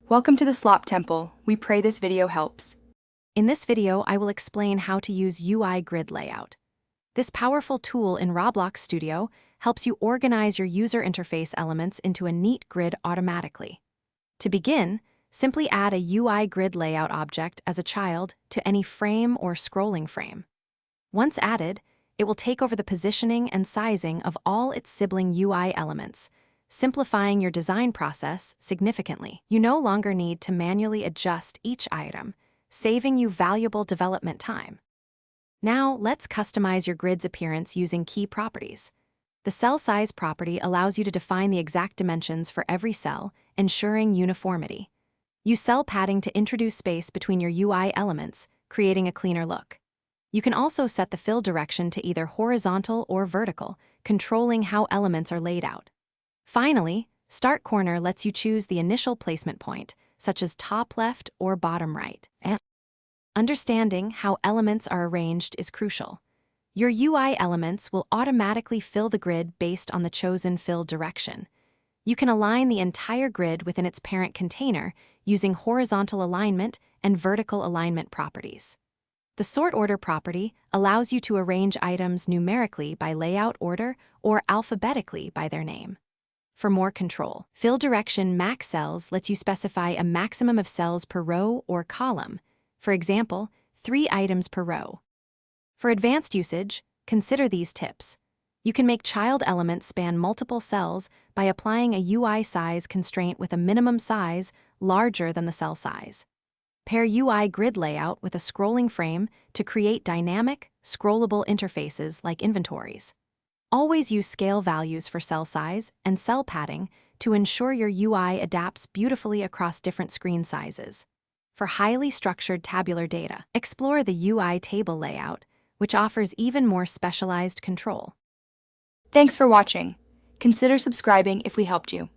Welcome to the Slop Temple. We pray this video helps. In this video, I will explain how to use UI Grid Layout. This powerful tool in Roblox Studio helps you organize your user interface elements into a neat grid automatically. To begin, simply add a UI Grid Layout object as a child to any frame or scrolling frame. Once added, it will take over the positioning and sizing of all its sibling UI elements, simplifying your design process significantly. You no longer need to manually adjust each item, saving you valuable development time. Now, let's customize your grid's appearance using key properties. The cell size property allows you to define the exact dimensions for every cell, ensuring uniformity. Use cell padding to introduce space between your UI elements, creating a cleaner look. You can also set the fill direction to either horizontal or vertical, controlling how elements are laid out. Finally, Start Corner lets you choose the initial placement point, such as top left or bottom right. Understanding how elements are arranged is crucial. Your UI elements will automatically fill the grid based on the chosen fill direction. You can align the entire grid within its parent container using horizontal alignment and vertical alignment properties. The sort order property allows you to arrange items numerically by layout order or alphabetically by their name. For more control, Fill Direction Max Cells lets you specify a maximum of cells per row or column, for example, 3 items per row. For advanced usage, consider these tips. You can make child elements span multiple cells by applying a UI size constraint with a minimum size larger than the cell size. Pair UI grid layout with a scrolling frame to create dynamic, scrollable interfaces like inventories. Always use scale values for cell size and cell padding to ensure your UI adapts beautifully across different screen sizes. For highly structured tabular data, explore the UI table layout, which offers even more specialized control. Thanks for watching. Consider subscribing if we helped you.